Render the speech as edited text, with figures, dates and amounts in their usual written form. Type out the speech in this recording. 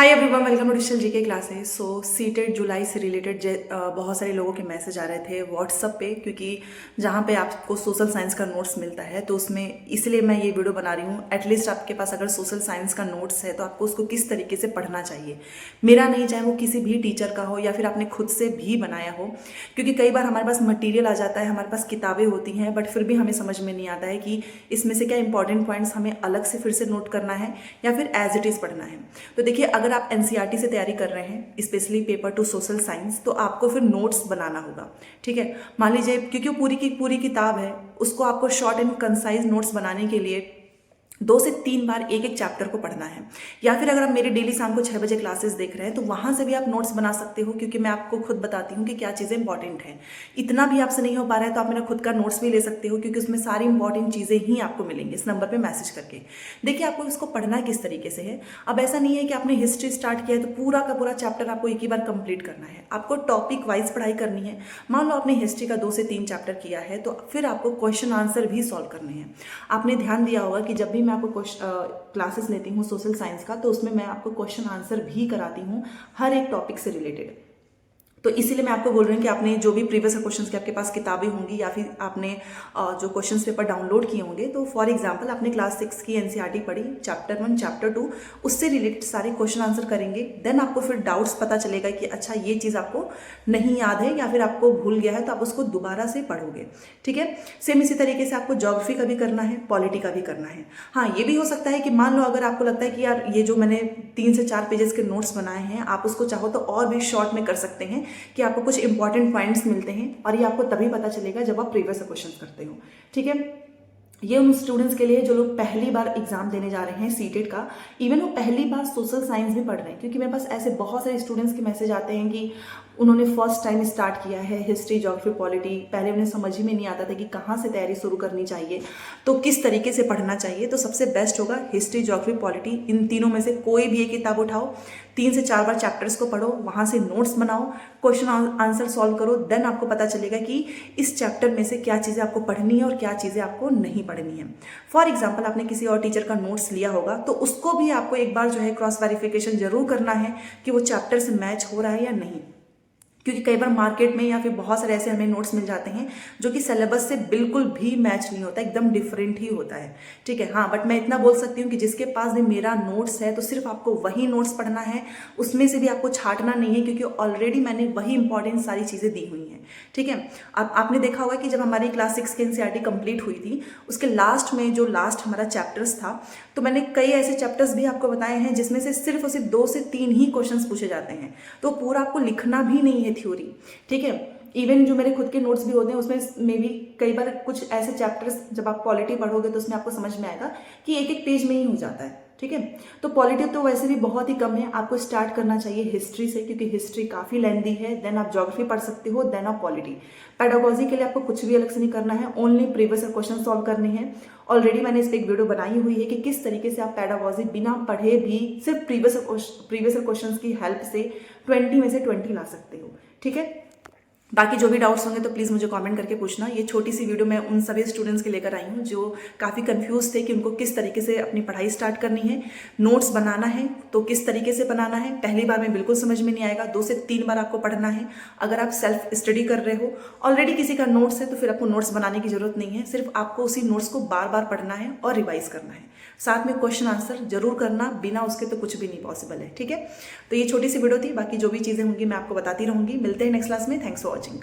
Hi everyone, welcome to digital GK classes. So CTET जुलाई से related बहुत सारे लोगों के मैसेज आ रहे थे व्हाट्सअप पे, क्योंकि जहाँ पे आपको सोशल साइंस का नोट्स मिलता है तो उसमें इसलिए मैं ये वीडियो बना रही हूँ। एटलीस्ट आपके पास अगर सोशल साइंस का नोट्स है तो आपको उसको किस तरीके से पढ़ना चाहिए। मेरा नहीं, चाहे वो किसी भी टीचर का हो या फिर आपने खुद से भी बनाया हो, क्योंकि कई बार हमारे पास मटीरियल आ जाता है, हमारे पास किताबें होती हैं, बट फिर भी हमें समझ में नहीं आता है कि इसमें से क्या इंपॉर्टेंट पॉइंट्स हमें अलग से फिर से नोट करना है या फिर एज इट इज़ पढ़ना है। तो देखिए, अगर आप एनसीईआरटी से तैयारी कर रहे हैं, specially paper two social science, तो आपको फिर नोट्स बनाना होगा। ठीक है, मान लीजिए क्योंकि वो पूरी की पूरी किताब है, उसको आपको शॉर्ट एंड कंसाइज नोट्स बनाने के लिए 2 से 3 बार एक एक चैप्टर को पढ़ना है। या फिर अगर आप मेरे डेली शाम को 6 बजे क्लासेस देख रहे हैं तो वहां से भी आप नोट्स बना सकते हो, क्योंकि मैं आपको खुद बताती हूँ कि क्या चीज़ें इंपॉर्टेंट हैं। इतना भी आपसे नहीं हो पा रहा है तो आप मेरा खुद का नोट्स भी ले सकते हो, क्योंकि उसमें सारी इंपॉर्टेंट चीज़ें ही आपको मिलेंगी इस नंबर पर मैसेज करके। देखिए, आपको इसको पढ़ना किस तरीके से है। अब ऐसा नहीं है कि आपने हिस्ट्री स्टार्ट किया है तो पूरा का पूरा चैप्टर आपको एक ही बार कंप्लीट करना है। आपको टॉपिक वाइज पढ़ाई करनी है। मान लो आपने हिस्ट्री का 2 से 3 चैप्टर किया है तो फिर आपको क्वेश्चन आंसर भी सॉल्व करने हैं। आपने ध्यान दिया होगा कि जब भी मैं आपको क्लासेस लेती हूँ सोशल साइंस का, तो उसमें मैं आपको क्वेश्चन आंसर भी कराती हूँ हर एक टॉपिक से रिलेटेड। तो इसीलिए मैं आपको बोल रही हूँ कि आपने जो भी प्रीवियस क्वेश्चंस की आपके पास किताबें होंगी या फिर आपने जो क्वेश्चंस पेपर डाउनलोड किए होंगे, तो फॉर एग्जांपल आपने क्लास 6 की एनसीईआरटी पढ़ी, चैप्टर 1 चैप्टर 2, उससे रिलेटेड सारे क्वेश्चन आंसर करेंगे। देन आपको फिर डाउट्स पता चलेगा कि अच्छा ये चीज़ आपको नहीं याद है या फिर आपको भूल गया है, तो आप उसको दोबारा से पढ़ोगे। ठीक है, सेम इसी तरीके से आपको ज्योग्राफी का भी करना है, पॉलिटी का भी करना है। हाँ, ये भी हो सकता है कि मान लो अगर आपको लगता है कि यार ये जो मैंने 3 से 4 पेजेस के नोट्स बनाए हैं, आप उसको चाहो तो और भी शॉर्ट में कर सकते हैं, कि आपको कुछ इंपॉर्टेंट पॉइंट्स मिलते हैं, और ये आपको तभी पता चलेगा जब आप प्रीवियस क्वेश्चन करते हो। ठीक है, ये उन स्टूडेंट्स के लिए जो लोग पहली बार एग्जाम देने जा रहे हैं सीटेट का, इवन वो पहली बार सोशल साइंस भी पढ़ रहे हैं, क्योंकि मेरे पास ऐसे बहुत सारे स्टूडेंट्स के मैसेज आते हैं कि उन्होंने फर्स्ट टाइम स्टार्ट किया है हिस्ट्री ज्योग्राफी पॉलिटी, पहले उन्हें समझ ही में नहीं आता था कि कहाँ से तैयारी शुरू करनी चाहिए, तो किस तरीके से पढ़ना चाहिए। तो सबसे बेस्ट होगा हिस्ट्री ज्योग्राफी पॉलिटी, इन तीनों में से कोई भी एक किताब उठाओ, 3 से 4 बार चैप्टर्स को पढ़ो, वहाँ से नोट्स बनाओ, क्वेश्चन आंसर सॉल्व करो। देन आपको पता चलेगा कि इस चैप्टर में से क्या चीज़ें आपको पढ़नी है और क्या चीज़ें आपको नहीं पढ़नी है। फॉर एग्जाम्पल, आपने किसी और टीचर का नोट्स लिया होगा तो उसको भी आपको एक बार जो है क्रॉस वेरिफिकेशन जरूर करना है कि वो चैप्टर से मैच हो रहा है या नहीं, क्योंकि कई बार मार्केट में या फिर बहुत सारे ऐसे हमें नोट्स मिल जाते हैं जो कि सिलेबस से बिल्कुल भी मैच नहीं होता, एकदम डिफरेंट ही होता है। ठीक है, हाँ, बट मैं इतना बोल सकती हूँ कि जिसके पास भी मेरा नोट्स है तो सिर्फ आपको वही नोट्स पढ़ना है, उसमें से भी आपको छांटना नहीं है, क्योंकि ऑलरेडी मैंने वही इंपॉर्टेंट सारी चीज़ें दी हुई हैं। ठीक है, अब आपने देखा होगा कि जब हमारी क्लास 6 की एनसीईआरटी कंप्लीट हुई थी, उसके लास्ट में जो लास्ट हमारा चैप्टर्स था, तो मैंने कई ऐसे चैप्टर्स भी आपको बताए हैं जिसमें से सिर्फ और सिर्फ 2 से 3 ही क्वेश्चंस पूछे जाते हैं, तो पूरा आपको लिखना भी नहीं है थ्योरी। ठीक है, इवन जो मेरे खुद के नोट्स भी होते हैं उसमें मे भी कई बार कुछ ऐसे चैप्टर्स जब आप पॉलिटी पढ़ोगे तो उसमें आपको समझ में आएगा कि एक एक पेज में ही हो जाता है। ठीक है, तो पॉलिटी तो वैसे भी बहुत ही कम है, आपको स्टार्ट करना चाहिए हिस्ट्री से, क्योंकि हिस्ट्री काफ़ी लेंदी है। देन आप ज्योग्राफी पढ़ सकते हो, देन आप पॉलिटी। पेडागोजी के लिए आपको कुछ भी अलग से नहीं करना है, ओनली प्रीवियस क्वेश्चन सॉल्व करने हैं। ऑलरेडी मैंने इस पर एक वीडियो बनाई हुई है कि किस तरीके से आप पेडागोजी बिना पढ़े भी सिर्फ प्रीवियस क्वेश्चन की हेल्प से 20 में से 20 ला सकते हो। ठीक है, बाकी जो भी डाउट्स होंगे तो प्लीज़ मुझे कमेंट करके पूछना। ये छोटी सी वीडियो मैं उन सभी स्टूडेंट्स के लेकर आई हूँ जो काफ़ी कंफ्यूज थे कि उनको किस तरीके से अपनी पढ़ाई स्टार्ट करनी है, नोट्स बनाना है तो किस तरीके से बनाना है। पहली बार में बिल्कुल समझ में नहीं आएगा, 2 से 3 बार आपको पढ़ना है। अगर आप सेल्फ स्टडी कर रहे हो, ऑलरेडी किसी का नोट्स है, तो फिर आपको नोट्स बनाने की जरूरत नहीं है, सिर्फ आपको उसी नोट्स को बार बार पढ़ना है और रिवाइज करना है। साथ में क्वेश्चन आंसर जरूर करना, बिना उसके तो कुछ भी नहीं पॉसिबल है। ठीक है, तो ये छोटी सी वीडियो थी, बाकी जो भी चीज़ें होंगी मैं आपको बताती रहूँगी। मिलते हैं नेक्स्ट क्लास में। Thanks for watching.